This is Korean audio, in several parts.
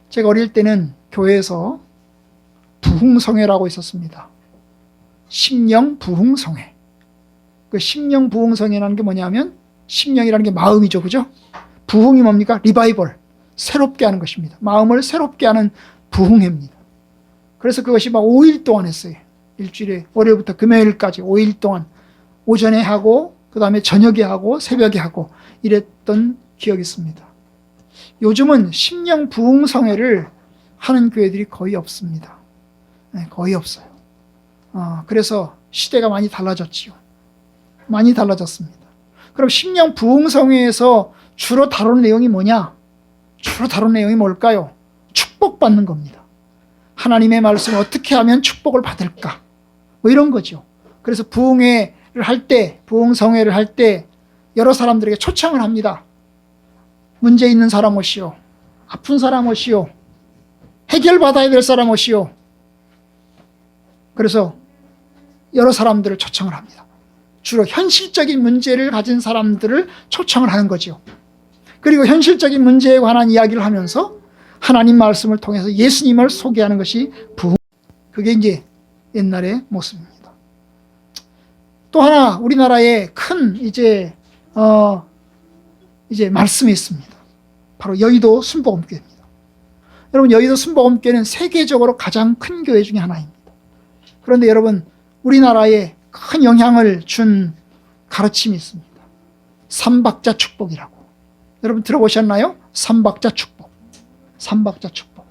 제가 어릴 때는 교회에서 부흥성회라고 있었습니다. 심령 부흥성회. 그 심령 부흥성회라는 게 뭐냐면, 심령이라는 게 마음이죠. 그죠? 부흥이 뭡니까? 리바이벌. 새롭게 하는 것입니다. 마음을 새롭게 하는 부흥회입니다. 그래서 그것이 막 5일 동안 했어요. 일주일에 월요일부터 금요일까지 5일 동안 오전에 하고 그 다음에 저녁에 하고 새벽에 하고 이랬던 기억이 있습니다. 요즘은 심령 부흥성회를 하는 교회들이 거의 없습니다. 네, 거의 없어요. 그래서 시대가 많이 달라졌지요. 많이 달라졌습니다. 그럼 심령 부흥성회에서 주로 다루는 내용이 뭐냐? 주로 다루는 내용이 뭘까요? 축복받는 겁니다. 하나님의 말씀을 어떻게 하면 축복을 받을까? 뭐 이런 거죠. 그래서 부흥회를 할 때, 부흥성회를 할 때 여러 사람들에게 초청을 합니다. 문제 있는 사람 오시오. 아픈 사람 오시오. 해결받아야 될 사람 오시오. 그래서 여러 사람들을 초청을 합니다. 주로 현실적인 문제를 가진 사람들을 초청을 하는 거죠. 그리고 현실적인 문제에 관한 이야기를 하면서 하나님 말씀을 통해서 예수님을 소개하는 것이 부흥. 그게 이제 옛날의 모습입니다. 또 하나 우리나라에 큰 이제 말씀이 있습니다. 바로 여의도 순복음교회입니다. 여러분, 여의도 순복음교회는 세계적으로 가장 큰 교회 중에 하나입니다. 그런데 여러분, 우리나라에 큰 영향을 준 가르침이 있습니다. 삼박자 축복이라고. 여러분 들어보셨나요? 삼박자 축복. 삼박자 축복.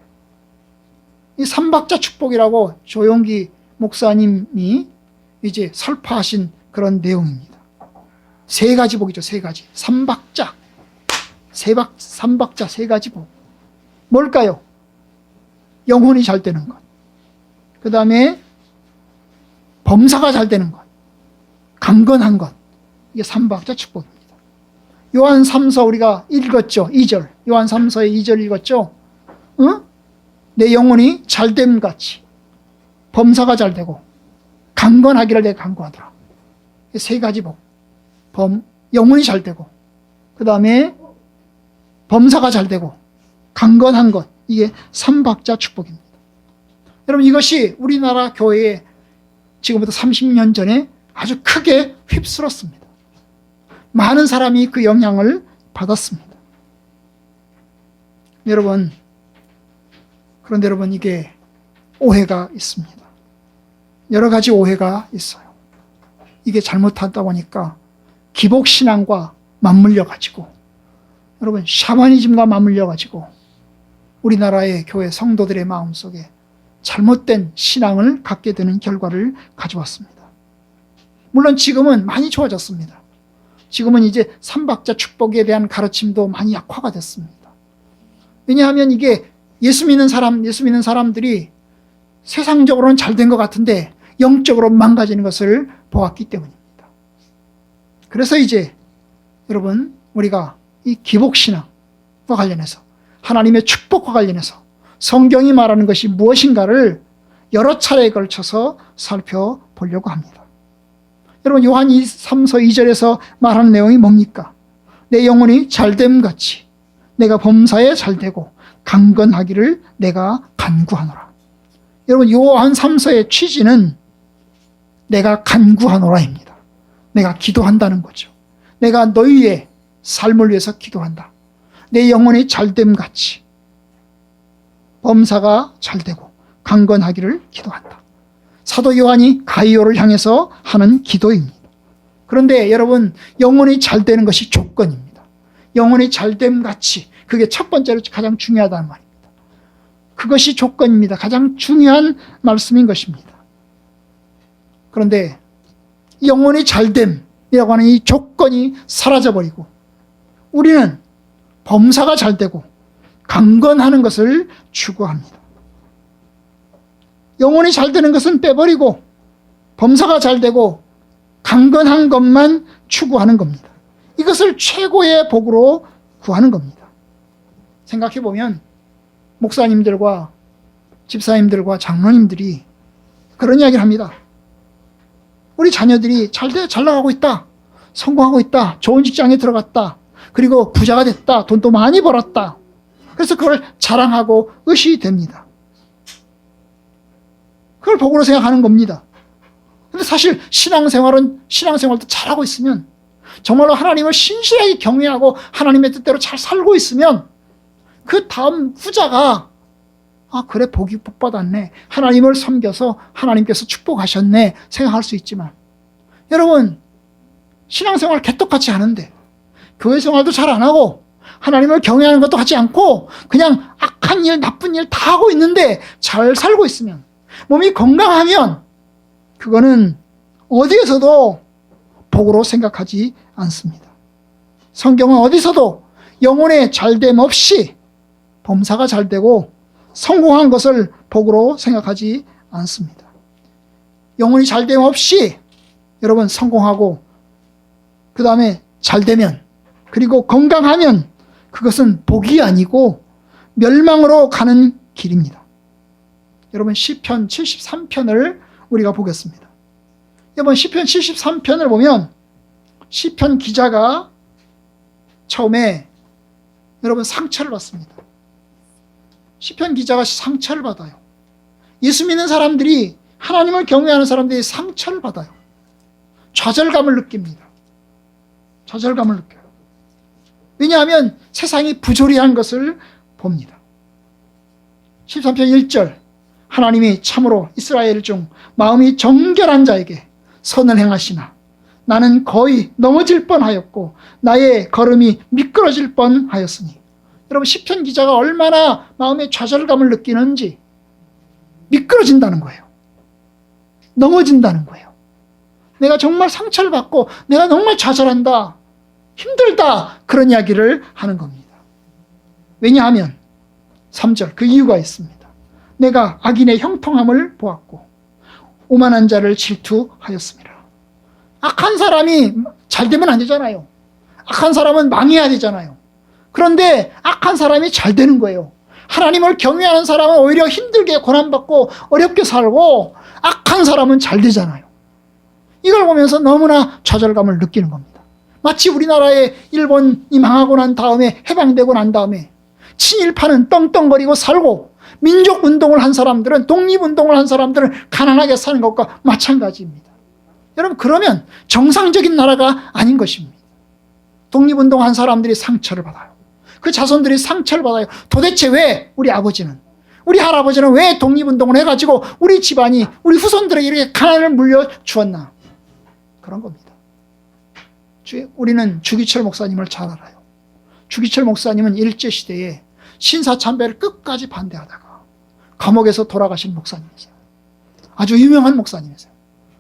이 삼박자 축복이라고 조용기 목사님이 이제 설파하신 그런 내용입니다. 세 가지 복이죠, 세 가지. 삼박자. 삼박자 세 가지 복. 뭘까요? 영혼이 잘 되는 것. 그 다음에 범사가 잘 되는 것. 강건한 것. 이게 삼박자 축복입니다. 요한 3서 우리가 읽었죠. 2절. 요한 3서의 2절 읽었죠. 내 영혼이 잘됨 같이 범사가 잘 되고 강건하기를 내가 강구하더라. 세 가지 복. 영혼이 잘 되고, 그 다음에 범사가 잘 되고 강건한 것. 이게 삼박자 축복입니다. 여러분, 이것이 우리나라 교회에 지금부터 30년 전에 아주 크게 휩쓸었습니다. 많은 사람이 그 영향을 받았습니다. 여러분, 그런데 여러분, 이게 오해가 있습니다. 여러 가지 오해가 있어요. 이게 잘못하다 보니까 기복신앙과 맞물려가지고, 여러분, 샤머니즘과 맞물려가지고 우리나라의 교회 성도들의 마음속에 잘못된 신앙을 갖게 되는 결과를 가져왔습니다. 물론 지금은 많이 좋아졌습니다. 지금은 이제 삼박자 축복에 대한 가르침도 많이 약화가 됐습니다. 왜냐하면 이게 예수 믿는 사람들이 세상적으로는 잘 된 것 같은데 영적으로 망가지는 것을 보았기 때문입니다. 그래서 이제 여러분, 우리가 이 기복신앙과 관련해서, 하나님의 축복과 관련해서 성경이 말하는 것이 무엇인가를 여러 차례에 걸쳐서 살펴보려고 합니다. 여러분, 요한 3서 2절에서 말하는 내용이 뭡니까? 내 영혼이 잘됨 같이 내가 범사에 잘되고 강건하기를 내가 간구하노라. 여러분, 요한 3서의 취지는 내가 간구하노라입니다. 내가 기도한다는 거죠. 내가 너희의 삶을 위해서 기도한다. 내 영혼이 잘됨 같이 범사가 잘되고 강건하기를 기도한다. 사도 요한이 가이오를 향해서 하는 기도입니다. 그런데 여러분, 영혼이 잘되는 것이 조건입니다. 영혼이 잘됨 같이, 그게 첫 번째로 가장 중요하다는 말입니다. 그것이 조건입니다. 가장 중요한 말씀인 것입니다. 그런데 영혼이 잘됨이라고 하는 이 조건이 사라져버리고 우리는 범사가 잘되고 강건하는 것을 추구합니다. 영혼이 잘되는 것은 빼버리고 범사가 잘되고 강건한 것만 추구하는 겁니다. 이것을 최고의 복으로 구하는 겁니다. 생각해보면 목사님들과 집사님들과 장로님들이 그런 이야기를 합니다. 우리 자녀들이 잘 나가고 있다. 성공하고 있다. 좋은 직장에 들어갔다. 그리고 부자가 됐다. 돈도 많이 벌었다. 그래서 그걸 자랑하고 의시됩니다. 그걸 복으로 생각하는 겁니다. 근데 사실 신앙생활도 잘하고 있으면, 정말로 하나님을 신실하게 경외하고 하나님의 뜻대로 잘 살고 있으면 그 다음 후자가 그래, 복 받았네, 하나님을 섬겨서 하나님께서 축복하셨네 생각할 수 있지만, 여러분 신앙생활 개떡같이 하는데 교회 생활도 잘 안 하고 하나님을 경외하는 것도 하지 않고 그냥 악한 일, 나쁜 일 다 하고 있는데 잘 살고 있으면, 몸이 건강하면 그거는 어디에서도 복으로 생각하지 않습니다. 성경은 어디서도 영혼의 잘됨 없이 범사가 잘되고 성공한 것을 복으로 생각하지 않습니다. 영혼이 잘됨 없이 여러분 성공하고 그 다음에 잘되면, 그리고 건강하면 그것은 복이 아니고 멸망으로 가는 길입니다. 여러분 시편 73편을 우리가 보겠습니다. 이번 시편 73편을 보면 시편 기자가 처음에 여러분 상처를 받습니다. 시편 기자가 상처를 받아요. 예수 믿는 사람들이, 하나님을 경외하는 사람들이 상처를 받아요. 좌절감을 느낍니다. 좌절감을 느껴요. 왜냐하면 세상이 부조리한 것을 봅니다. 13편 1절, 하나님이 참으로 이스라엘 중 마음이 정결한 자에게 선을 행하시나 나는 거의 넘어질 뻔하였고 나의 걸음이 미끄러질 뻔하였으니. 여러분 시편 기자가 얼마나 마음의 좌절감을 느끼는지, 미끄러진다는 거예요. 넘어진다는 거예요. 내가 정말 상처를 받고 내가 정말 좌절한다, 힘들다, 그런 이야기를 하는 겁니다. 왜냐하면 3절, 그 이유가 있습니다. 내가 악인의 형통함을 보았고 오만한 자를 질투하였습니다. 악한 사람이 잘 되면 안 되잖아요. 악한 사람은 망해야 되잖아요. 그런데 악한 사람이 잘 되는 거예요. 하나님을 경외하는 사람은 오히려 힘들게 고난받고 어렵게 살고, 악한 사람은 잘 되잖아요. 이걸 보면서 너무나 좌절감을 느끼는 겁니다. 마치 우리나라에 일본이 망하고 난 다음에, 해방되고 난 다음에 친일파는 떵떵거리고 살고 민족운동을 한 사람들은, 독립운동을 한 사람들은 가난하게 사는 것과 마찬가지입니다. 여러분 그러면 정상적인 나라가 아닌 것입니다. 독립운동한 사람들이 상처를 받아요. 그 자손들이 상처를 받아요. 도대체 왜 우리 아버지는, 우리 할아버지는 왜 독립운동을 해가지고 우리 집안이, 우리 후손들에게 이렇게 가난을 물려주었나, 그런 겁니다. 우리는 주기철 목사님을 잘 알아요. 주기철 목사님은 일제시대에 신사참배를 끝까지 반대하다가 감옥에서 돌아가신 목사님이세요. 아주 유명한 목사님이세요.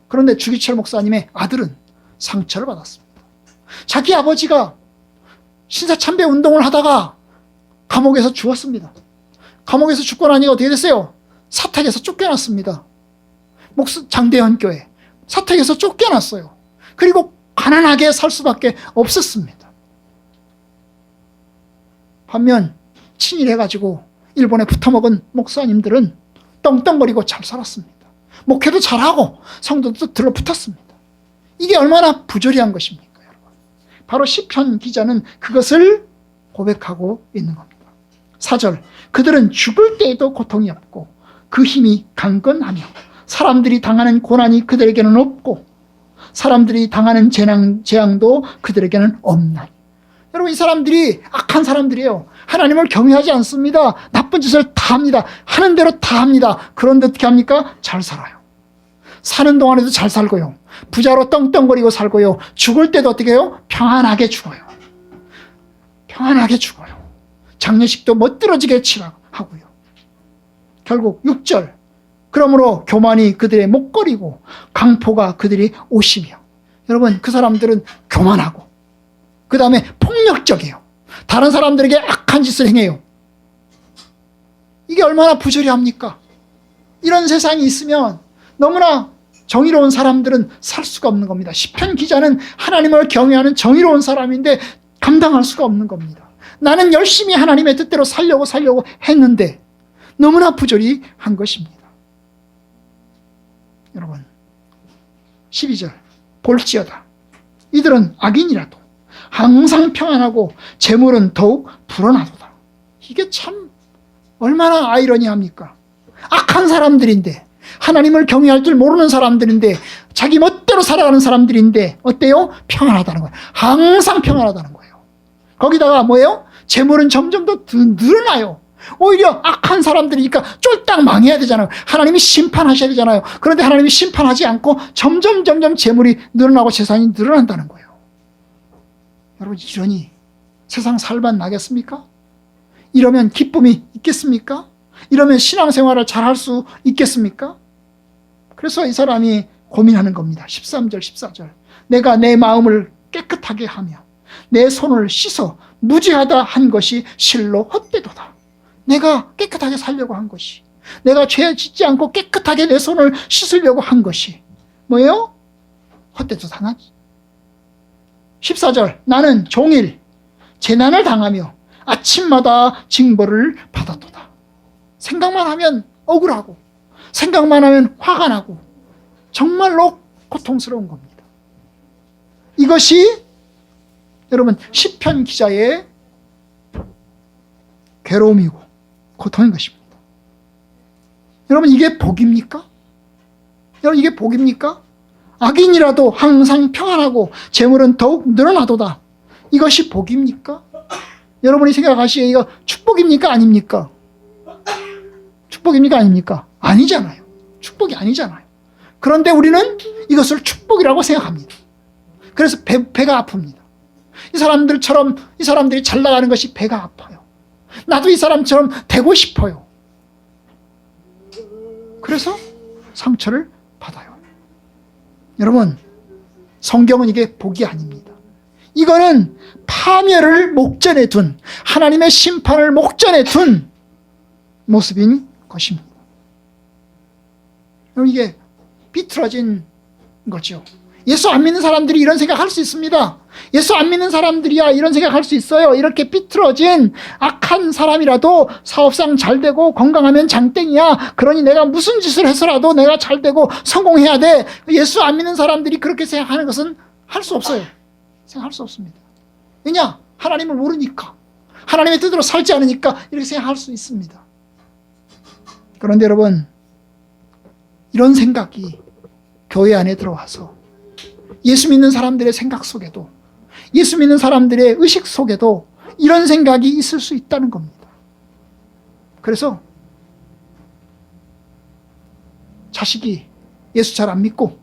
그런데 주기철 목사님의 아들은 상처를 받았습니다. 자기 아버지가 신사참배 운동을 하다가 감옥에서 죽었습니다. 감옥에서 죽고 나니까 어떻게 됐어요? 사택에서 쫓겨났습니다. 장대현 교회 사택에서 쫓겨났어요. 그리고 가난하게 살 수밖에 없었습니다. 반면 친일해가지고 일본에 붙어먹은 목사님들은 떵떵거리고 잘 살았습니다. 목회도 잘하고 성도도 들러붙었습니다. 이게 얼마나 부조리한 것입니까, 여러분? 바로 시편 기자는 그것을 고백하고 있는 겁니다. 4절, 그들은 죽을 때에도 고통이 없고 그 힘이 강건하며 사람들이 당하는 고난이 그들에게는 없고 사람들이 당하는 재앙도 그들에게는 없나니. 여러분 이 사람들이 악한 사람들이에요. 하나님을 경외하지 않습니다. 나쁜 짓을 다 합니다. 하는 대로 다 합니다. 그런데 어떻게 합니까? 잘 살아요. 사는 동안에도 잘 살고요. 부자로 떵떵거리고 살고요. 죽을 때도 어떻게 해요? 평안하게 죽어요. 평안하게 죽어요. 장례식도 멋들어지게 치러하고요. 결국 6절, 그러므로 교만이 그들의 목걸이고 강포가 그들의 옷이며. 여러분 그 사람들은 교만하고 그 다음에 폭력적이에요. 다른 사람들에게 악한 짓을 행해요. 이게 얼마나 부조리합니까? 이런 세상이 있으면 너무나 정의로운 사람들은 살 수가 없는 겁니다. 시편 기자는 하나님을 경외하는 정의로운 사람인데 감당할 수가 없는 겁니다. 나는 열심히 하나님의 뜻대로 살려고 했는데 너무나 부조리한 것입니다. 여러분 12절, 볼지어다 이들은 악인이라도 항상 평안하고 재물은 더욱 불어나도다. 이게 참 얼마나 아이러니합니까? 악한 사람들인데, 하나님을 경외할 줄 모르는 사람들인데, 자기 멋대로 살아가는 사람들인데 어때요? 평안하다는 거예요. 항상 평안하다는 거예요. 거기다가 뭐예요? 재물은 점점 더 늘어나요. 오히려 악한 사람들이니까 쫄딱 망해야 되잖아요. 하나님이 심판하셔야 되잖아요. 그런데 하나님이 심판하지 않고 점점 재물이 늘어나고 재산이 늘어난다는 거예요. 여러분, 이러니 세상 살만 나겠습니까? 이러면 기쁨이 있겠습니까? 이러면 신앙생활을 잘할 수 있겠습니까? 그래서 이 사람이 고민하는 겁니다. 13절 14절. 내가 내 마음을 깨끗하게 하며 내 손을 씻어 무죄하다 한 것이 실로 헛되도다. 내가 깨끗하게 살려고 한 것이, 내가 죄 짓지 않고 깨끗하게 내 손을 씻으려고 한 것이 뭐예요? 헛되도다. 14절. 나는 종일 재난을 당하며 아침마다 징벌을 받았도다. 생각만 하면 억울하고, 생각만 하면 화가 나고, 정말로 고통스러운 겁니다. 이것이 여러분 시편 기자의 괴로움이고 고통인 것입니다. 여러분, 이게 복입니까? 여러분, 이게 복입니까? 악인이라도 항상 평안하고 재물은 더욱 늘어나도다. 이것이 복입니까? 여러분이 생각하시기에 이거 축복입니까? 아닙니까? 축복입니까? 아닙니까? 아니잖아요. 축복이 아니잖아요. 그런데 우리는 이것을 축복이라고 생각합니다. 그래서 배가 아픕니다. 이 사람들이 잘 나가는 것이 배가 아파요. 나도 이 사람처럼 되고 싶어요. 그래서 상처를 받아요. 여러분, 성경은 이게 복이 아닙니다. 이거는 파멸을 목전에 둔, 하나님의 심판을 목전에 둔 모습인 것입니다. 여러분, 이게 비틀어진 거죠. 예수 안 믿는 사람들이 이런 생각할 수 있습니다. 예수 안 믿는 사람들이야 이런 생각할 수 있어요. 이렇게 삐뚤어진 악한 사람이라도 사업상 잘 되고 건강하면 장땡이야. 그러니 내가 무슨 짓을 해서라도 내가 잘 되고 성공해야 돼. 예수 안 믿는 사람들이 그렇게 생각하는 것은 할 수 없어요. 생각할 수 없습니다. 왜냐? 하나님을 모르니까. 하나님의 뜻대로 살지 않으니까 이렇게 생각할 수 있습니다. 그런데 여러분, 이런 생각이 교회 안에 들어와서 예수 믿는 사람들의 생각 속에도, 예수 믿는 사람들의 의식 속에도 이런 생각이 있을 수 있다는 겁니다. 그래서 자식이 예수 잘 안 믿고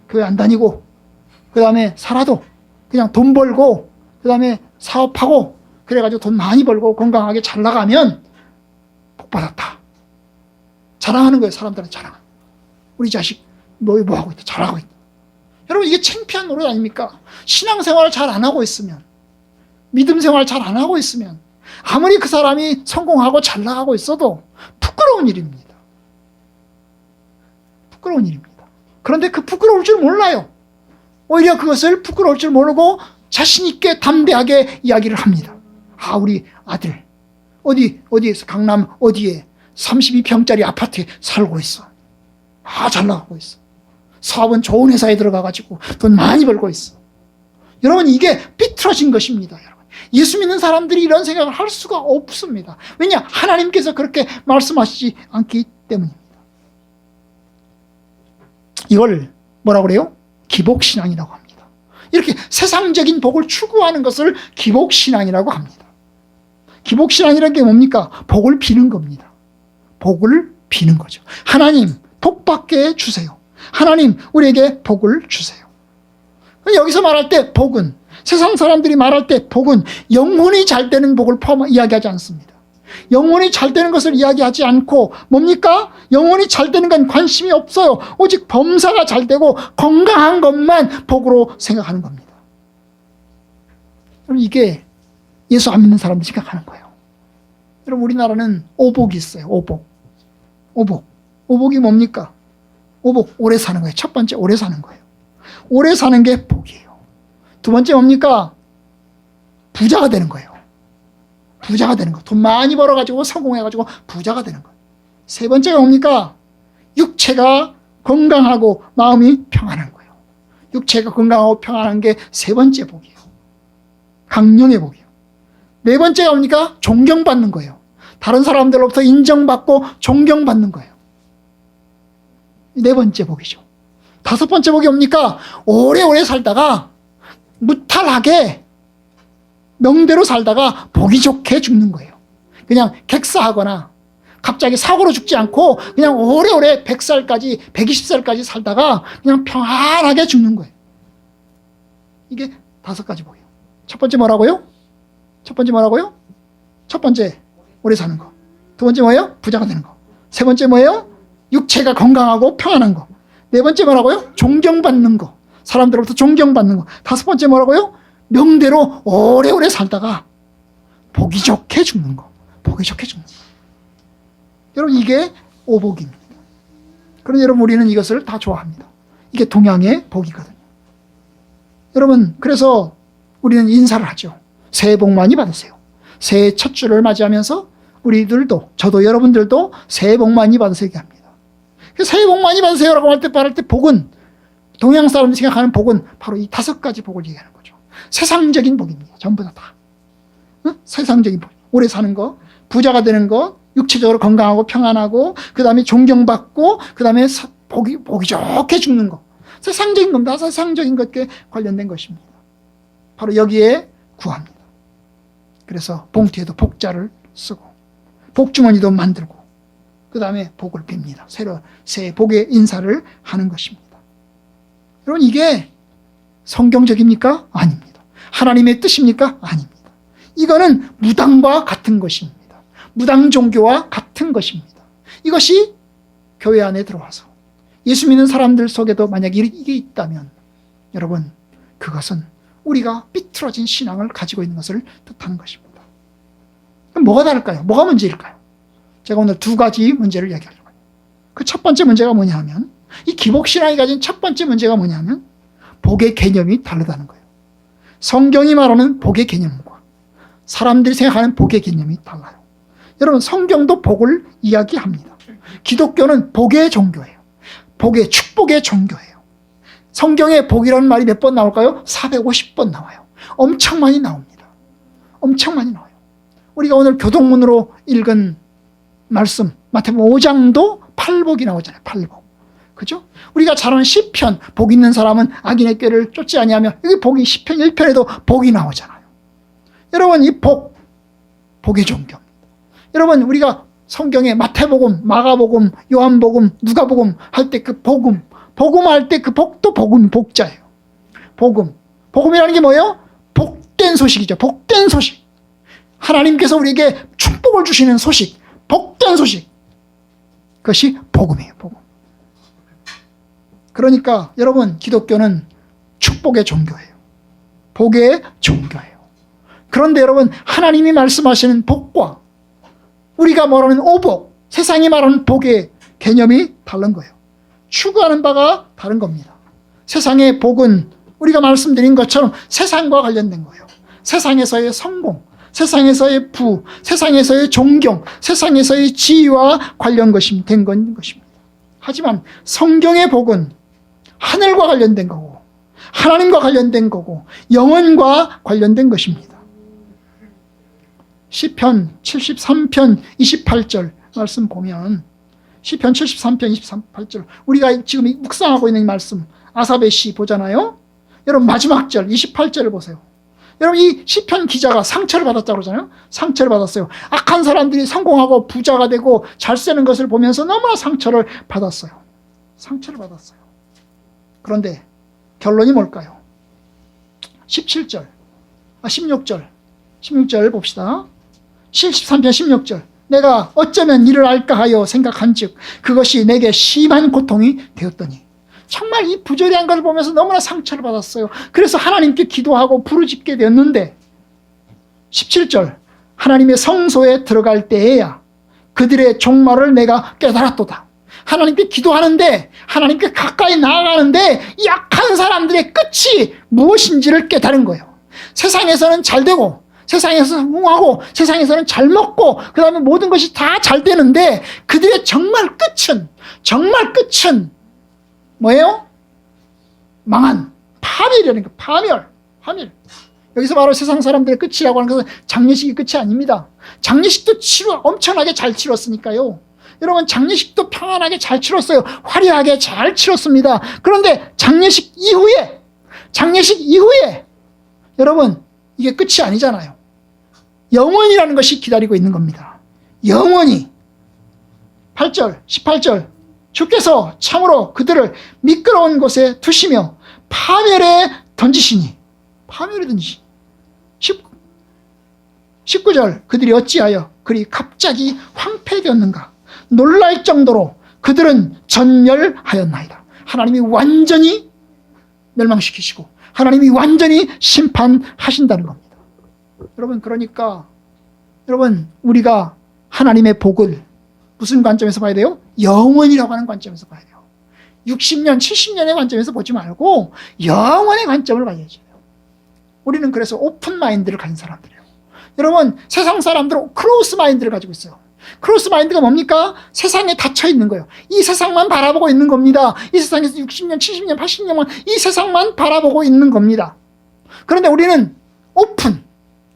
교회 안 다니고 그 다음에 살아도 그냥 돈 벌고 그 다음에 사업하고 그래가지고 돈 많이 벌고 건강하게 잘 나가면 복 받았다. 자랑하는 거예요. 사람들은 자랑. 우리 자식 뭐 하고 있다. 잘하고 있다. 여러분, 이게 창피한 노릇 아닙니까? 신앙생활을 잘 안 하고 있으면, 믿음 생활을 잘 안 하고 있으면 아무리 그 사람이 성공하고 잘 나가고 있어도 부끄러운 일입니다. 부끄러운 일입니다. 그런데 그 부끄러울 줄 몰라요. 오히려 그것을 부끄러울 줄 모르고 자신 있게 담대하게 이야기를 합니다. 아, 우리 아들 어디에서 강남 어디에 32평짜리 아파트에 살고 있어. 아, 잘 나가고 있어. 사업은 좋은 회사에 들어가가지고 돈 많이 벌고 있어. 여러분, 이게 삐뚤어진 것입니다. 여러분, 예수 믿는 사람들이 이런 생각을 할 수가 없습니다. 왜냐? 하나님께서 그렇게 말씀하시지 않기 때문입니다. 이걸 뭐라고 그래요? 기복신앙이라고 합니다. 이렇게 세상적인 복을 추구하는 것을 기복신앙이라고 합니다. 기복신앙이라는 게 뭡니까? 복을 비는 겁니다. 복을 비는 거죠. 하나님, 복 받게 해주세요. 하나님, 우리에게 복을 주세요. 여기서 말할 때 복은, 세상 사람들이 말할 때 복은 영혼이 잘 되는 복을 이야기하지 않습니다. 영혼이 잘 되는 것을 이야기하지 않고 뭡니까? 영혼이 잘 되는 건 관심이 없어요. 오직 범사가 잘 되고 건강한 것만 복으로 생각하는 겁니다. 여러분, 이게 예수 안 믿는 사람들이 생각하는 거예요. 여러분, 우리나라는 오복이 있어요. 오복이 뭡니까? 오복, 오래 사는 거예요. 첫 번째, 오래 사는 거예요. 오래 사는 게 복이에요. 두 번째 뭡니까? 부자가 되는 거예요. 부자가 되는 거. 돈 많이 벌어가지고 성공해가지고 부자가 되는 거예요. 세 번째가 뭡니까? 육체가 건강하고 마음이 평안한 거예요. 육체가 건강하고 평안한 게 세 번째 복이에요. 강령의 복이에요. 네 번째가 뭡니까? 존경받는 거예요. 다른 사람들로부터 인정받고 존경받는 거예요. 네 번째 복이죠. 다섯 번째 복이 뭡니까? 오래오래 살다가 무탈하게 명대로 살다가 보기 좋게 죽는 거예요. 그냥 객사하거나 갑자기 사고로 죽지 않고 그냥 오래오래 100살까지 120살까지 살다가 그냥 평안하게 죽는 거예요. 이게 다섯 가지 복이에요. 첫 번째 뭐라고요? 첫 번째 오래 사는 거. 두 번째 뭐예요? 부자가 되는 거. 세 번째 뭐예요? 육체가 건강하고 평안한 거. 네 번째 뭐라고요? 존경받는 거. 사람들로부터 존경받는 거. 다섯 번째 뭐라고요? 명대로 오래오래 살다가 보기 좋게 죽는 거. 보기 좋게 죽는 거. 여러분 이게 오복입니다. 그런데 여러분 우리는 이것을 다 좋아합니다. 이게 동양의 복이거든요. 여러분 그래서 우리는 인사를 하죠. 새해 복 많이 받으세요. 새해 첫 주를 맞이하면서 우리들도 저도 여러분들도 새해 복 많이 받으세요 얘기합니다. 새해 복 많이 받으세요라고 말할 때 복은 동양 사람들이 생각하는 복은 바로 이 다섯 가지 복을 얘기하는 거죠. 세상적인 복입니다. 전부 다. 응? 세상적인 복. 오래 사는 거, 부자가 되는 거, 육체적으로 건강하고 평안하고 그 다음에 존경받고 그 다음에 보기 좋게 죽는 거. 세상적인 겁니다. 세상적인 것에 관련된 것입니다. 바로 여기에 구합니다. 그래서 봉투에도 복자를 쓰고 복주머니도 만들고 그 다음에 복을 빕니다. 새 복의 인사를 하는 것입니다. 여러분 이게 성경적입니까? 아닙니다. 하나님의 뜻입니까? 아닙니다. 이거는 무당과 같은 것입니다. 무당 종교와 같은 것입니다. 이것이 교회 안에 들어와서 예수 믿는 사람들 속에도 만약에 이게 있다면 여러분 그것은 우리가 삐뚤어진 신앙을 가지고 있는 것을 뜻하는 것입니다. 그럼 뭐가 다를까요? 뭐가 문제일까요? 제가 오늘 두 가지 문제를 얘기하려고 해요. 그 첫 번째 문제가 뭐냐 하면 이 기복신앙이 가진 첫 번째 문제가 뭐냐 하면 복의 개념이 다르다는 거예요. 성경이 말하는 복의 개념과 사람들이 생각하는 복의 개념이 달라요. 여러분 성경도 복을 이야기합니다. 기독교는 복의 종교예요. 복의 축복의 종교예요. 성경에 복이라는 말이 몇 번 나올까요? 450번 나와요. 엄청 많이 나옵니다. 엄청 많이 나와요. 우리가 오늘 교동문으로 읽은 말씀 마태복음 5장도 팔복이 나오잖아요. 팔복. 그죠? 우리가 잘 아는 시편 복 있는 사람은 악인의 꾀를 쫓지 아니하며 여기 복이 시편 1편에도 복이 나오잖아요. 여러분 이 복의 종교입니다. 여러분 우리가 성경에 마태복음, 마가복음, 요한복음, 누가복음 할 때 그 복음할 때 그 복도 복자예요. 복음이라는 게 뭐예요? 복된 소식이죠. 복된 소식. 하나님께서 우리에게 축복을 주시는 소식, 복된 소식. 그것이 복음이에요. 복음. 그러니까 여러분 기독교는 축복의 종교예요. 복의 종교예요. 그런데 여러분 하나님이 말씀하시는 복과 우리가 말하는 오복, 세상이 말하는 복의 개념이 다른 거예요. 추구하는 바가 다른 겁니다. 세상의 복은 우리가 말씀드린 것처럼 세상과 관련된 거예요. 세상에서의 성공, 세상에서의 부, 세상에서의 존경, 세상에서의 지위와 관련된 것입니다. 하지만 성경의 복은 하늘과 관련된 거고 하나님과 관련된 거고 영원과 관련된 것입니다. 시편 73편 28절 말씀 보면 시편 73편 28절 우리가 지금 묵상하고 있는 이 말씀 아삽의 시 보잖아요. 여러분 마지막 절 28절을 보세요. 여러분 이 시편 기자가 상처를 받았다고 그러잖아요. 상처를 받았어요. 악한 사람들이 성공하고 부자가 되고 잘 쓰는 것을 보면서 너무나 상처를 받았어요. 상처를 받았어요. 그런데 결론이 뭘까요? 16절 봅시다. 73편 16절 내가 어쩌면 이를 알까 하여 생각한즉 그것이 내게 심한 고통이 되었더니 정말 이 부조리한 것을 보면서 너무나 상처를 받았어요. 그래서 하나님께 기도하고 부르짖게 되었는데 17절 하나님의 성소에 들어갈 때에야 그들의 종말을 내가 깨달았도다. 하나님께 기도하는데 하나님께 가까이 나아가는데 이 악한 사람들의 끝이 무엇인지를 깨달은 거예요. 세상에서는 잘 되고 세상에서 성공하고 세상에서는 잘 먹고 그 다음에 모든 것이 다 잘 되는데 그들의 정말 끝은 뭐예요? 망한 파멸이라는 거. 파멸. 여기서 바로 세상 사람들의 끝이라고 하는 것은 장례식이 끝이 아닙니다. 장례식도 엄청나게 잘 치렀으니까요. 여러분, 장례식도 평안하게 잘 치렀어요. 화려하게 잘 치렀습니다. 그런데 장례식 이후에 여러분, 이게 끝이 아니잖아요. 영원이라는 것이 기다리고 있는 겁니다. 영원히. 8절, 18절. 주께서 참으로 그들을 미끄러운 곳에 두시며 파멸에 던지시니. 19절. 그들이 어찌하여 그리 갑자기 황폐되었는가. 놀랄 정도로 그들은 전멸하였나이다. 하나님이 완전히 멸망시키시고 하나님이 완전히 심판하신다는 겁니다. 여러분, 그러니까 여러분, 우리가 하나님의 복을 무슨 관점에서 봐야 돼요? 영원이라고 하는 관점에서 봐야 돼요. 60년, 70년의 관점에서 보지 말고 영원의 관점을 봐야죠. 우리는 그래서 오픈 마인드를 가진 사람들이에요. 여러분, 세상 사람들은 크로스 마인드를 가지고 있어요. 크로스 마인드가 뭡니까? 세상에 닫혀 있는 거예요. 이 세상만 바라보고 있는 겁니다. 이 세상에서 60년, 70년, 80년만 이 세상만 바라보고 있는 겁니다. 그런데 우리는 오픈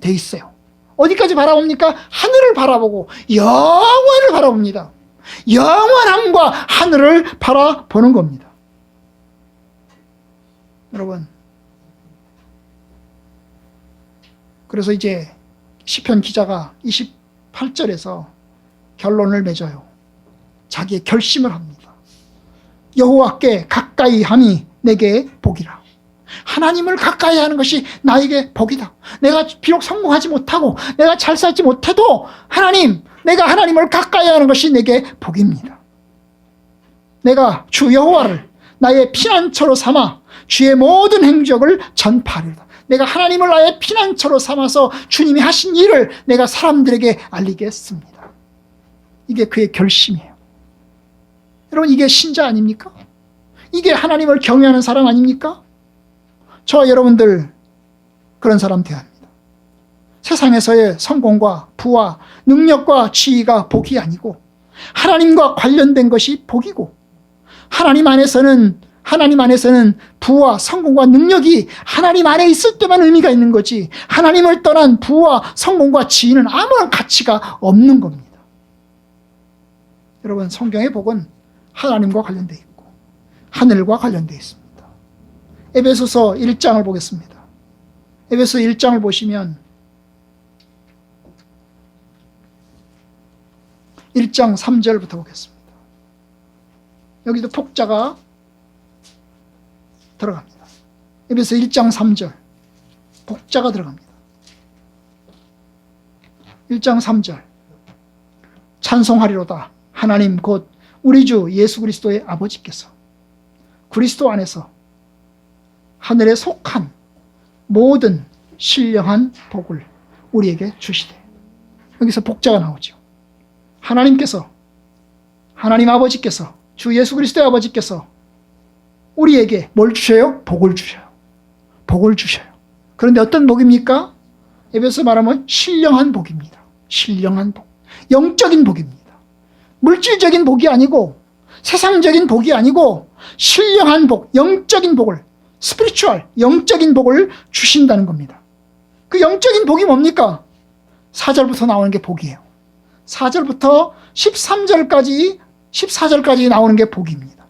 돼 있어요. 어디까지 바라봅니까? 하늘을 바라보고 영원을 바라봅니다. 영원함과 하늘을 바라보는 겁니다. 여러분, 그래서 이제 시편 기자가 28절에서 결론을 맺어요. 자기의 결심을 합니다. 여호와께 가까이 함이 내게 복이라. 하나님을 가까이 하는 것이 나에게 복이다. 내가 비록 성공하지 못하고 내가 잘 살지 못해도 내가 하나님을 가까이 하는 것이 내게 복입니다. 내가 주 여호와를 나의 피난처로 삼아 주의 모든 행적을 전파하리로다. 내가 하나님을 나의 피난처로 삼아서 주님이 하신 일을 내가 사람들에게 알리겠습니다. 이게 그의 결심이에요. 여러분, 이게 신자 아닙니까? 이게 하나님을 경외하는 사람 아닙니까? 저와 여러분들 그런 사람 되어야 합니다. 세상에서의 성공과 부와 능력과 지위가 복이 아니고 하나님과 관련된 것이 복이고, 하나님 안에서는 부와 성공과 능력이 하나님 안에 있을 때만 의미가 있는 거지, 하나님을 떠난 부와 성공과 지위는 아무런 가치가 없는 겁니다. 여러분, 성경의 복은 하나님과 관련되어 있고 하늘과 관련되어 있습니다. 에베소서 1장을 보겠습니다. 에베소 1장을 보시면 1장 3절부터 보겠습니다. 여기도 복자가 들어갑니다. 에베소 1장 3절 복자가 들어갑니다. 1장 3절 찬송하리로다. 하나님 곧 우리 주 예수 그리스도의 아버지께서 그리스도 안에서 하늘에 속한 모든 신령한 복을 우리에게 주시되. 여기서 복자가 나오죠. 하나님께서, 하나님 아버지께서, 주 예수 그리스도의 아버지께서 우리에게 뭘 주셔요? 복을 주셔요. 복을 주셔요. 그런데 어떤 복입니까? 에베소 말하면 신령한 복입니다. 신령한 복. 영적인 복입니다. 물질적인 복이 아니고 세상적인 복이 아니고 신령한 복, 영적인 복을, 스피리추얼, 영적인 복을 주신다는 겁니다. 그 영적인 복이 뭡니까? 4절부터 나오는 게 복이에요. 4절부터 14절까지 나오는 게 복입니다.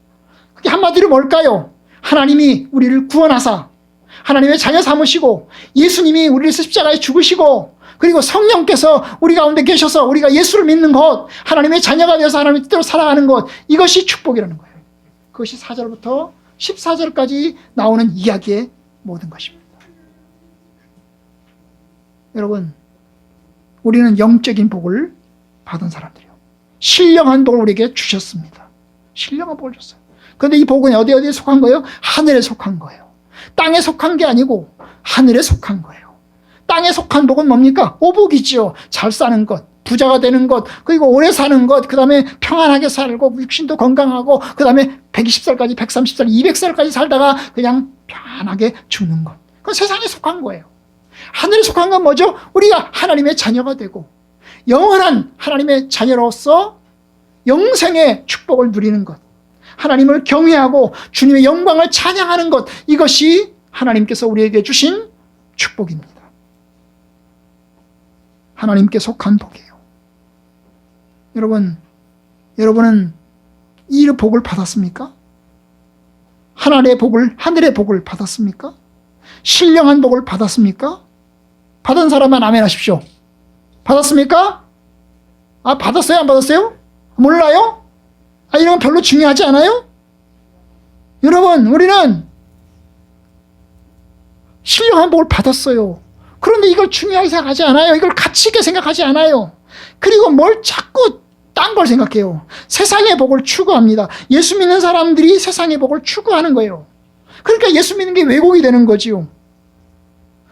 그게 한마디로 뭘까요? 하나님이 우리를 구원하사 하나님의 자녀 삼으시고 예수님이 우리를 십자가에 죽으시고 그리고 성령께서 우리 가운데 계셔서 우리가 예수를 믿는 것, 하나님의 자녀가 되어서 하나님의 뜻대로 살아가는 것, 이것이 축복이라는 거예요. 그것이 4절부터 14절까지 나오는 이야기의 모든 것입니다. 여러분, 우리는 영적인 복을 받은 사람들이요. 신령한 복을 우리에게 주셨습니다. 신령한 복을 줬어요. 그런데 이 복은 어디에 속한 거예요? 하늘에 속한 거예요. 땅에 속한 게 아니고 하늘에 속한 거예요. 땅에 속한 복은 뭡니까? 오복이지요. 잘 사는 것, 부자가 되는 것, 그리고 오래 사는 것, 그 다음에 평안하게 살고 육신도 건강하고, 그 다음에 120살까지 130살 200살까지 살다가 그냥 편하게 죽는 것. 그건 세상에 속한 거예요. 하늘에 속한 건 뭐죠? 우리가 하나님의 자녀가 되고 영원한 하나님의 자녀로서 영생의 축복을 누리는 것, 하나님을 경외하고 주님의 영광을 찬양하는 것, 이것이 하나님께서 우리에게 주신 축복입니다. 하나님께 속한 복이에요. 여러분은 이 복을 받았습니까? 하늘의 복을 받았습니까? 신령한 복을 받았습니까? 받은 사람만 아멘 하십시오. 받았습니까? 받았어요? 안 받았어요? 몰라요? 이런 건 별로 중요하지 않아요? 여러분, 우리는 신령한 복을 받았어요. 그런데 이걸 중요하게 생각하지 않아요. 이걸 가치 있게 생각하지 않아요. 그리고 뭘 자꾸 딴 걸 생각해요. 세상의 복을 추구합니다. 예수 믿는 사람들이 세상의 복을 추구하는 거예요. 그러니까 예수 믿는 게 왜곡이 되는 거지요.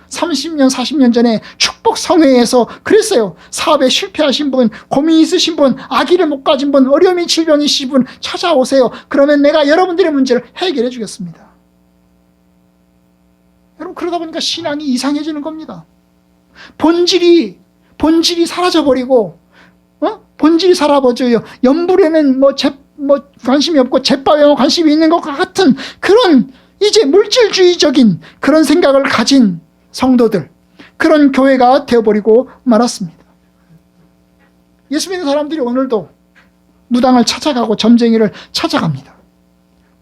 30년, 40년 전에 축복 성회에서 그랬어요. 사업에 실패하신 분, 고민 있으신 분, 아기를 못 가진 분, 어려움이 질병이 있으신 분 찾아오세요. 그러면 내가 여러분들의 문제를 해결해 주겠습니다. 여러분, 그러다 보니까 신앙이 이상해지는 겁니다. 본질이 사라져버리고, 본질이 사라져요. 연불에는 관심이 없고 잿밥에만 관심이 있는 것과 같은 그런 이제 물질주의적인 그런 생각을 가진 성도들, 그런 교회가 되어버리고 말았습니다. 예수 믿는 사람들이 오늘도 무당을 찾아가고 점쟁이를 찾아갑니다.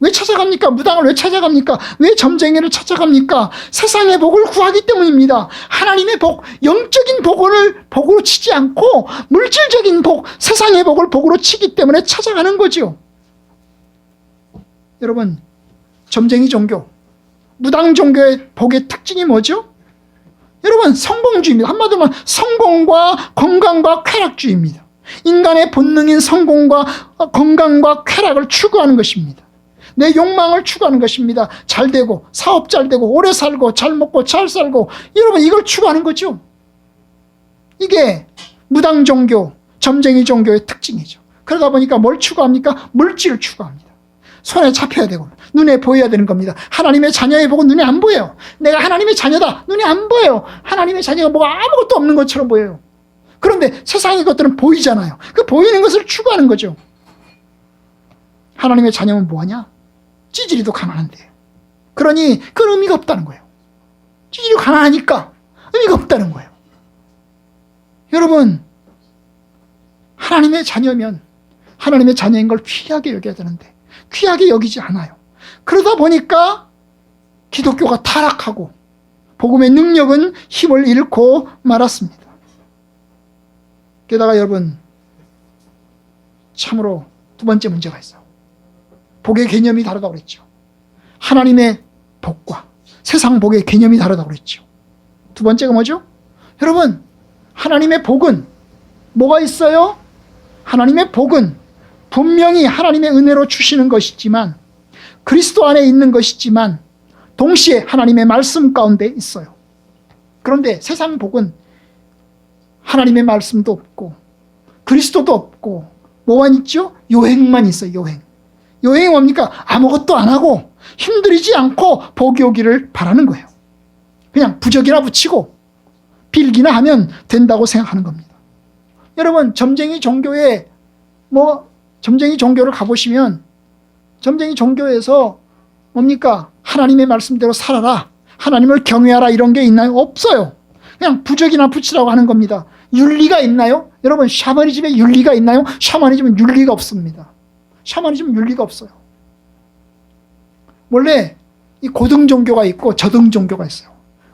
왜 찾아갑니까? 무당을 왜 찾아갑니까? 왜 점쟁이를 찾아갑니까? 세상의 복을 구하기 때문입니다. 하나님의 복, 영적인 복을 복으로 치지 않고 물질적인 복, 세상의 복을 복으로 치기 때문에 찾아가는 거죠. 여러분, 점쟁이 종교, 무당 종교의 복의 특징이 뭐죠? 여러분, 성공주의입니다. 한마디로 말하면 성공과 건강과 쾌락주의입니다. 인간의 본능인 성공과 건강과 쾌락을 추구하는 것입니다. 내 욕망을 추구하는 것입니다. 잘 되고, 사업 잘 되고, 오래 살고, 잘 먹고, 잘 살고, 여러분, 이걸 추구하는 거죠. 이게 무당 종교, 점쟁이 종교의 특징이죠. 그러다 보니까 뭘 추구합니까? 물질을 추구합니다. 손에 잡혀야 되고, 눈에 보여야 되는 겁니다. 하나님의 자녀의 복은 눈에 안 보여요. 내가 하나님의 자녀다. 눈에 안 보여요. 하나님의 자녀가 뭐가 아무것도 없는 것처럼 보여요. 그런데 세상의 것들은 보이잖아요. 그 보이는 것을 추구하는 거죠. 하나님의 자녀는 뭐하냐? 찌질이도 가난한데. 그러니 그건 의미가 없다는 거예요. 찌질이 가난하니까 의미가 없다는 거예요. 여러분, 하나님의 자녀면 하나님의 자녀인 걸 귀하게 여겨야 되는데 귀하게 여기지 않아요. 그러다 보니까 기독교가 타락하고 복음의 능력은 힘을 잃고 말았습니다. 게다가 여러분, 참으로 두 번째 문제가 있어요. 복의 개념이 다르다고 그랬죠. 하나님의 복과 세상 복의 개념이 다르다고 그랬죠. 두 번째가 뭐죠? 여러분, 하나님의 복은 뭐가 있어요? 하나님의 복은 분명히 하나님의 은혜로 주시는 것이지만, 그리스도 안에 있는 것이지만 동시에 하나님의 말씀 가운데 있어요. 그런데 세상 복은 하나님의 말씀도 없고 그리스도도 없고 뭐만 있죠? 요행만 있어요. 요행이 뭡니까? 아무것도 안 하고 힘들이지 않고 복이 오기를 바라는 거예요. 그냥 부적이나 붙이고 빌기나 하면 된다고 생각하는 겁니다. 여러분, 점쟁이 종교를 가보시면 점쟁이 종교에서 뭡니까? 하나님의 말씀대로 살아라, 하나님을 경외하라, 이런 게 있나요? 없어요. 그냥 부적이나 붙이라고 하는 겁니다. 윤리가 있나요? 여러분, 샤머니즘에 윤리가 있나요? 샤머니즘은 윤리가 없습니다. 샤머니즘은 윤리가 없어요. 원래 이 고등 종교가 있고 저등 종교가 있어요.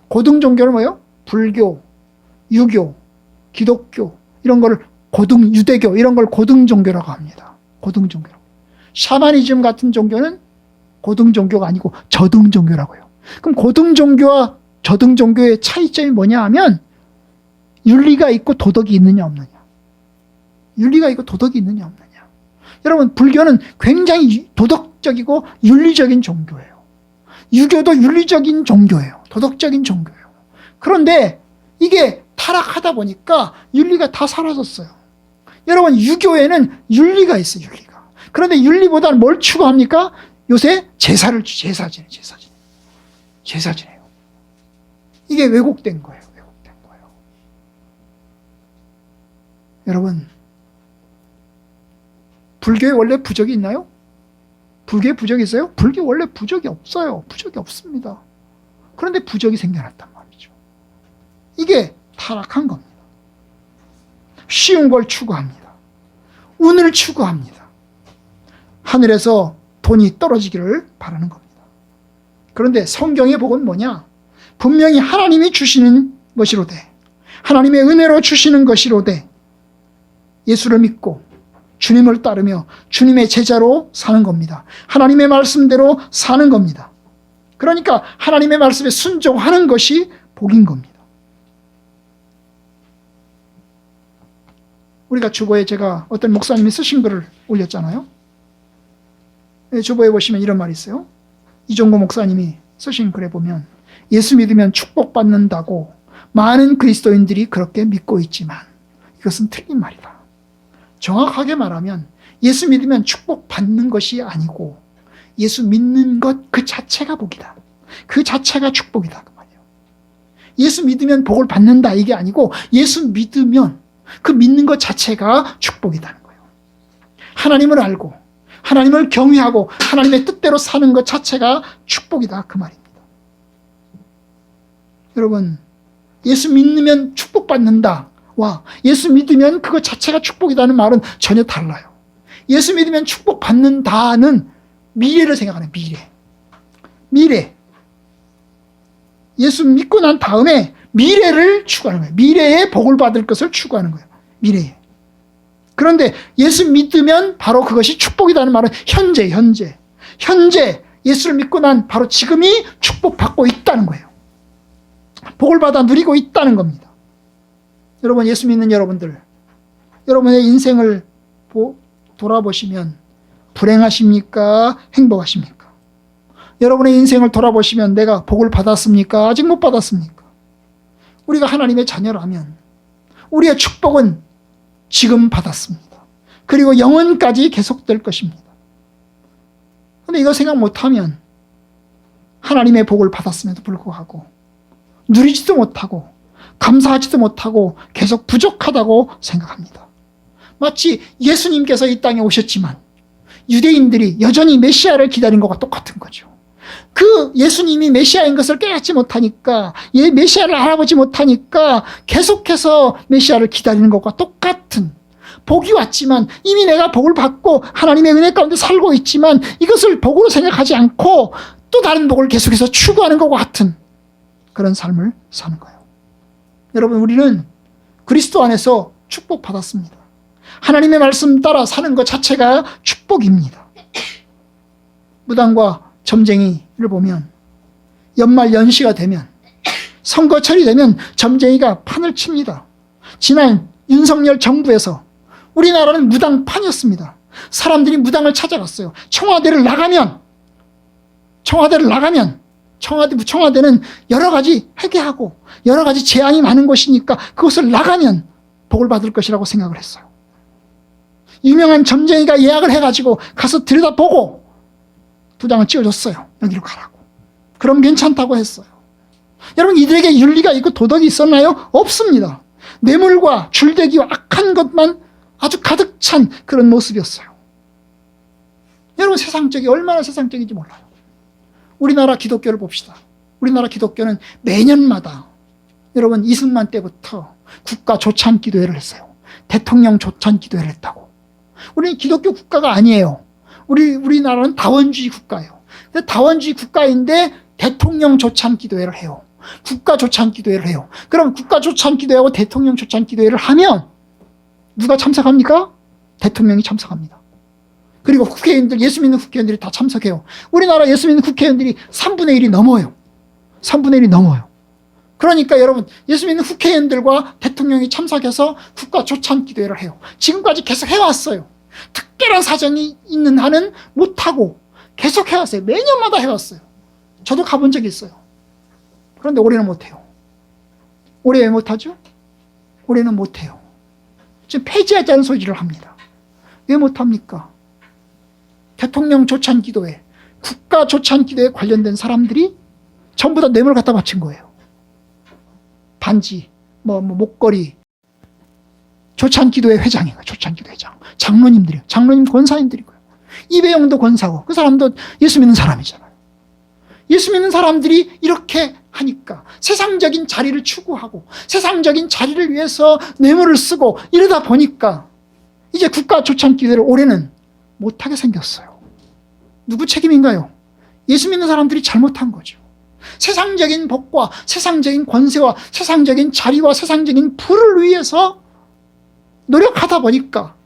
고등 종교는 뭐예요? 불교, 유교, 기독교, 이런 거를 유대교, 이런 걸 고등 종교라고 합니다. 고등 종교라고. 샤머니즘 같은 종교는 고등 종교가 아니고 저등 종교라고 해요. 그럼 고등 종교와 저등 종교의 차이점이 뭐냐 하면 윤리가 있고 도덕이 있느냐 없느냐. 윤리가 있고 도덕이 있느냐 없느냐. 여러분, 불교는 굉장히 도덕적이고 윤리적인 종교예요. 유교도 윤리적인 종교예요. 도덕적인 종교예요. 그런데 이게 타락하다 보니까 윤리가 다 사라졌어요. 여러분, 유교에는 윤리가 있어요. 윤리가. 그런데 윤리보다는 뭘 추구합니까? 요새 제사 지내요. 이게 왜곡된 거예요. 여러분, 불교에 원래 부적이 있나요? 불교에 부적이 있어요? 불교 원래 부적이 없어요. 부적이 없습니다. 그런데 부적이 생겨났단 말이죠. 이게 타락한 겁니다. 쉬운 걸 추구합니다. 운을 추구합니다. 하늘에서 돈이 떨어지기를 바라는 겁니다. 그런데 성경의 복은 뭐냐? 분명히 하나님이 주시는 것이로되, 하나님의 은혜로 주시는 것이로되, 예수를 믿고 주님을 따르며 주님의 제자로 사는 겁니다. 하나님의 말씀대로 사는 겁니다. 그러니까 하나님의 말씀에 순종하는 것이 복인 겁니다. 우리가 주보에 제가 어떤 목사님이 쓰신 글을 올렸잖아요. 주보에 보시면 이런 말이 있어요. 이종고 목사님이 쓰신 글에 보면, 예수 믿으면 축복받는다고 많은 그리스도인들이 그렇게 믿고 있지만 이것은 틀린 말이다. 정확하게 말하면 예수 믿으면 축복받는 것이 아니고 예수 믿는 것 그 자체가 복이다. 그 자체가 축복이다. 그 말이에요. 예수 믿으면 복을 받는다 이게 아니고 예수 믿으면 그 믿는 것 자체가 축복이라는 거예요. 하나님을 알고 하나님을 경외하고 하나님의 뜻대로 사는 것 자체가 축복이다 그 말입니다. 여러분, 예수 믿으면 축복받는다 와 예수 믿으면 그것 자체가 축복이라는 말은 전혀 달라요. 예수 믿으면 축복받는다는 미래를 생각하는 미래. 예수 믿고 난 다음에 미래를 추구하는 거예요. 미래에 복을 받을 것을 추구하는 거예요. 미래에. 그런데 예수 믿으면 바로 그것이 축복이라는 말은 현재 예수를 믿고 난 바로 지금이 축복받고 있다는 거예요. 복을 받아 누리고 있다는 겁니다. 여러분, 예수 믿는 여러분들, 여러분의 인생을 돌아보시면 불행하십니까? 행복하십니까? 여러분의 인생을 돌아보시면 내가 복을 받았습니까? 아직 못 받았습니까? 우리가 하나님의 자녀라면 우리의 축복은 지금 받았습니다. 그리고 영원까지 계속될 것입니다. 그런데 이거 생각 못하면 하나님의 복을 받았음에도 불구하고 누리지도 못하고 감사하지도 못하고 계속 부족하다고 생각합니다. 마치 예수님께서 이 땅에 오셨지만 유대인들이 여전히 메시아를 기다린 것과 똑같은 거죠. 그 예수님이 메시아인 것을 깨닫지 못하니까, 메시아를 알아보지 못하니까 계속해서 메시아를 기다리는 것과 똑같은, 복이 왔지만 이미 내가 복을 받고 하나님의 은혜 가운데 살고 있지만 이것을 복으로 생각하지 않고 또 다른 복을 계속해서 추구하는 것과 같은 그런 삶을 사는 거예요. 여러분, 우리는 그리스도 안에서 축복받았습니다. 하나님의 말씀 따라 사는 것 자체가 축복입니다. 무당과 점쟁이를 보면 연말 연시가 되면, 선거철이 되면 점쟁이가 판을 칩니다. 지난 윤석열 정부에서 우리나라는 무당판이었습니다. 사람들이 무당을 찾아갔어요. 청와대를 나가면 청와대는 여러 가지 회개하고 여러 가지 제한이 많은 곳이니까 그것을 나가면 복을 받을 것이라고 생각을 했어요. 유명한 점쟁이가 예약을 해가지고 가서 들여다보고 도장을 찍어줬어요. 여기로 가라고. 그럼 괜찮다고 했어요. 여러분, 이들에게 윤리가 있고 도덕이 있었나요? 없습니다. 뇌물과 줄대기와 악한 것만 아주 가득 찬 그런 모습이었어요. 여러분, 얼마나 세상적인지 몰라요. 우리나라 기독교를 봅시다. 우리나라 기독교는 매년마다 여러분 이승만 때부터 국가 조찬 기도회를 했어요. 대통령 조찬 기도회를 했다고. 우리는 기독교 국가가 아니에요. 우리나라는 다원주의 국가예요. 근데 다원주의 국가인데 대통령 조찬 기도회를 해요. 국가 조찬 기도회를 해요. 그럼 국가 조찬 기도회하고 대통령 조찬 기도회를 하면 누가 참석합니까? 대통령이 참석합니다. 그리고 국회의원들, 예수 믿는 국회의원들이 다 참석해요. 우리나라 예수 믿는 국회의원들이 3분의 1이 넘어요. 3분의 1이 넘어요. 그러니까 여러분, 예수 믿는 국회의원들과 대통령이 참석해서 국가 조찬 기도회를 해요. 지금까지 계속 해왔어요. 특별한 사정이 있는 한은 못하고 계속 해왔어요. 매년마다 해왔어요. 저도 가본 적이 있어요. 그런데 올해는 못해요. 올해 왜 못하죠? 올해는 못해요. 지금 폐지하자는 소리를 합니다. 왜 못합니까? 대통령 조찬 기도회, 국가 조찬 기도에 관련된 사람들이 전부 다 뇌물 갖다 바친 거예요. 반지, 목걸이, 조찬 기도회 회장이에요. 조찬 기도 회장. 장로님들이에요. 장로님 권사님들이고요. 이배용도 권사고, 그 사람도 예수 믿는 사람이잖아요. 예수 믿는 사람들이 이렇게 하니까 세상적인 자리를 추구하고 세상적인 자리를 위해서 뇌물을 쓰고 이러다 보니까 이제 국가 초창기대로 올해는 못하게 생겼어요. 누구 책임인가요? 예수 믿는 사람들이 잘못한 거죠. 세상적인 복과 세상적인 권세와 세상적인 자리와 세상적인 부를 위해서 노력하다 보니까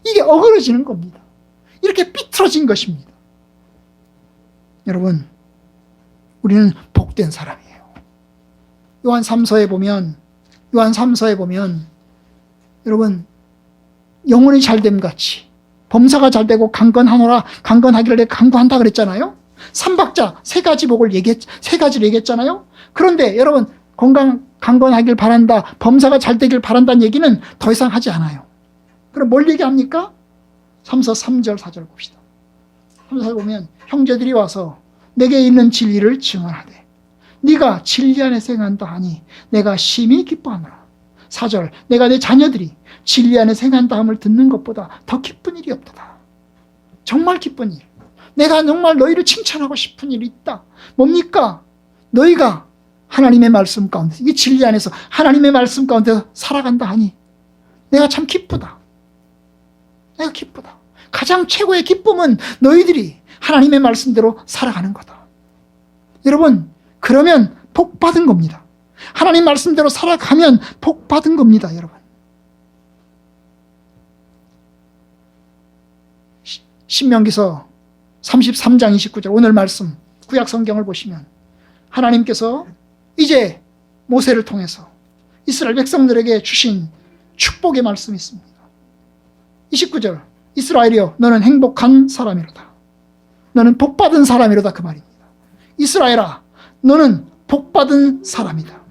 이게 어그러지는 겁니다. 이렇게 삐뚤어진 것입니다. 여러분, 우리는 복된 사람이에요. 요한 3서에 보면 여러분, 영혼이 잘됨 같이 범사가 잘되고 강건하기를 내가 강구한다 그랬잖아요. 삼박자 세 가지를 얘기했잖아요. 그런데 여러분, 강건하길 바란다, 범사가 잘되길 바란다는 얘기는 더 이상 하지 않아요. 그럼 뭘 얘기합니까? 3서 3절 4절 봅시다. 3서 보면 형제들이 와서 내게 있는 진리를 증언하되 네가 진리 안에서 행한다 하니 내가 심히 기뻐하노라. 4절 내가 내 자녀들이 진리 안에서 행한다 함을 듣는 것보다 더 기쁜 일이 없도다. 정말 기쁜 일. 내가 정말 너희를 칭찬하고 싶은 일이 있다. 뭡니까? 너희가 하나님의 말씀 가운데, 이 진리 안에서 하나님의 말씀 가운데 살아간다 하니 내가 참 기쁘다. 내가 기쁘다. 가장 최고의 기쁨은 너희들이 하나님의 말씀대로 살아가는 거다. 여러분, 그러면 복 받은 겁니다. 하나님 말씀대로 살아가면 복 받은 겁니다, 여러분. 신명기서 33장 29절 오늘 말씀 구약 성경을 보시면 하나님께서 이제 모세를 통해서 이스라엘 백성들에게 주신 축복의 말씀이 있습니다. 29절 이스라엘이여 너는 행복한 사람이로다. 너는 복받은 사람이로다 그 말입니다. 이스라엘아 너는 복받은 사람이다.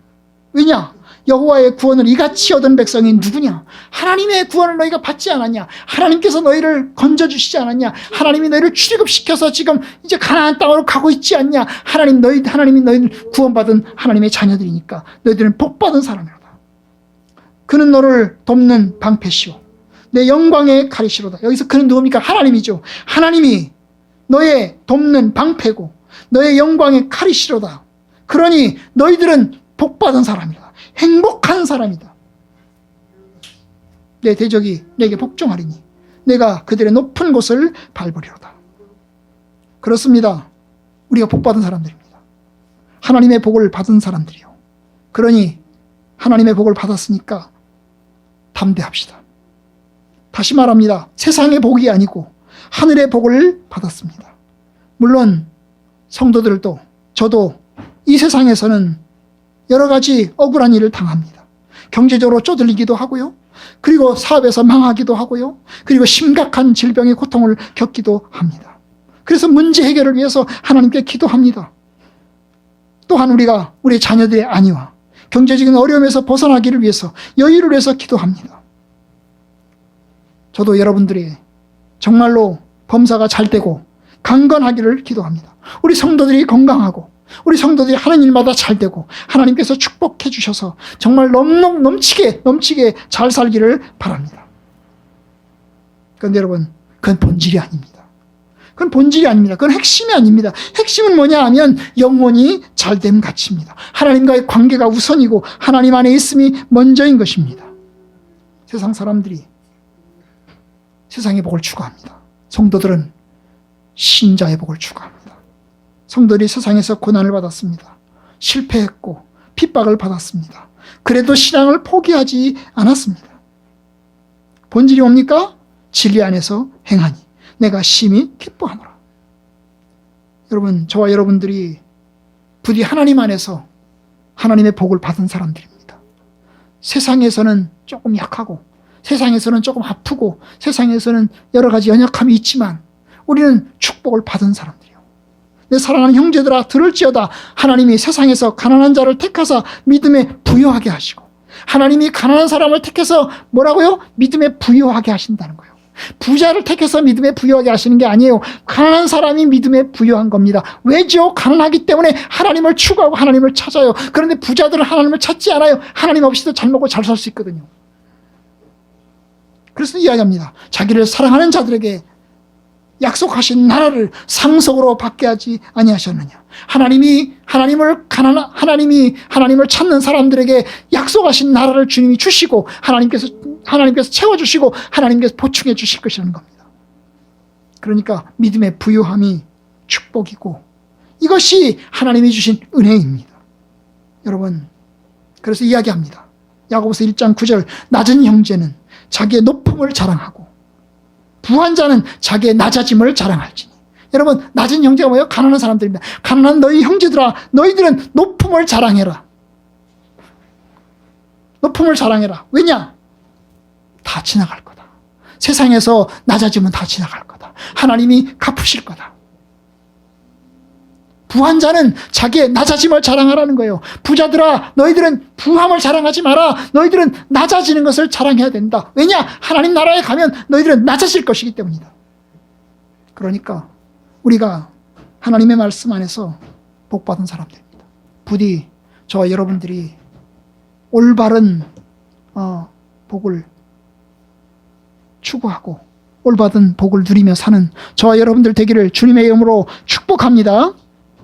왜냐? 여호와의 구원을 이같이 얻은 백성이 누구냐? 하나님의 구원을 너희가 받지 않았냐? 하나님께서 너희를 건져주시지 않았냐? 하나님이 너희를 출애굽시켜서 지금 이제 가나안 땅으로 가고 있지 않냐? 하나님이 너희를 구원받은 하나님의 자녀들이니까 너희들은 복받은 사람이로다. 그는 너를 돕는 방패시오 내 영광의 가리시로다. 여기서 그는 누굽니까? 하나님이죠. 하나님이 너의 돕는 방패고 너의 영광의 가리시로다. 그러니 너희들은 복받은 사람이다. 행복한 사람이다. 내 대적이 내게 복종하리니 내가 그들의 높은 곳을 밟으리로다. 그렇습니다. 우리가 복받은 사람들입니다. 하나님의 복을 받은 사람들이요. 그러니 하나님의 복을 받았으니까 담대합시다. 다시 말합니다. 세상의 복이 아니고 하늘의 복을 받았습니다. 물론 성도들도 저도 이 세상에서는 여러 가지 억울한 일을 당합니다. 경제적으로 쪼들리기도 하고요. 그리고 사업에서 망하기도 하고요. 그리고 심각한 질병의 고통을 겪기도 합니다. 그래서 문제 해결을 위해서 하나님께 기도합니다. 또한 우리가 우리 자녀들의 안위와 경제적인 어려움에서 벗어나기를 위해서 여유를 위해서 기도합니다. 저도 여러분들이 정말로 범사가 잘 되고 강건하기를 기도합니다. 우리 성도들이 건강하고 우리 성도들이 하는 일마다 잘 되고 하나님께서 축복해 주셔서 정말 넘치게 잘 살기를 바랍니다. 그런데 여러분, 그건 본질이 아닙니다. 그건 본질이 아닙니다. 그건 핵심이 아닙니다. 핵심은 뭐냐 하면 영혼이 잘됨 가치입니다. 하나님과의 관계가 우선이고 하나님 안에 있음이 먼저인 것입니다. 세상 사람들이 세상의 복을 추구합니다. 성도들은 신자의 복을 추구합니다. 성도들이 세상에서 고난을 받았습니다. 실패했고 핍박을 받았습니다. 그래도 신앙을 포기하지 않았습니다. 본질이 뭡니까? 진리 안에서 행하니 내가 심히 기뻐하노라. 여러분, 저와 여러분들이 부디 하나님 안에서 하나님의 복을 받은 사람들입니다. 세상에서는 조금 약하고 세상에서는 조금 아프고 세상에서는 여러 가지 연약함이 있지만 우리는 축복을 받은 사람들이요. 내 사랑하는 형제들아 들을지어다. 하나님이 세상에서 가난한 자를 택하사 믿음에 부요하게 하시고 하나님이 가난한 사람을 택해서 뭐라고요? 믿음에 부요하게 하신다는 거예요. 부자를 택해서 믿음에 부요하게 하시는 게 아니에요. 가난한 사람이 믿음에 부요한 겁니다. 왜죠? 가난하기 때문에 하나님을 추구하고 하나님을 찾아요. 그런데 부자들은 하나님을 찾지 않아요. 하나님 없이도 잘 먹고 잘 살 수 있거든요. 그래서 이야기합니다. 자기를 사랑하는 자들에게 약속하신 나라를 상속으로 받게 하지 아니하셨느냐. 하나님이 하나님을 찾는 사람들에게 약속하신 나라를 주님이 주시고 하나님께서 채워주시고 하나님께서 보충해 주실 것이라는 겁니다. 그러니까 믿음의 부유함이 축복이고 이것이 하나님이 주신 은혜입니다. 여러분, 그래서 이야기합니다. 야고보서 1장 9절, 낮은 형제는 자기의 높음을 자랑하고 부한 자는 자기의 낮아짐을 자랑할지니. 여러분, 낮은 형제가 뭐예요? 가난한 사람들입니다. 가난한 너희 형제들아, 너희들은 높음을 자랑해라. 높음을 자랑해라. 왜냐? 다 지나갈 거다. 세상에서 낮아지면 다 지나갈 거다. 하나님이 갚으실 거다. 부한 자는 자기의 낮아짐을 자랑하라는 거예요. 부자들아, 너희들은 부함을 자랑하지 마라. 너희들은 낮아지는 것을 자랑해야 된다. 왜냐? 하나님 나라에 가면 너희들은 낮아질 것이기 때문이다. 그러니까 우리가 하나님의 말씀 안에서 복받은 사람들입니다. 부디 저와 여러분들이 올바른 복을 추구하고 올바른 복을 누리며 사는 저와 여러분들 되기를 주님의 이름으로 축복합니다.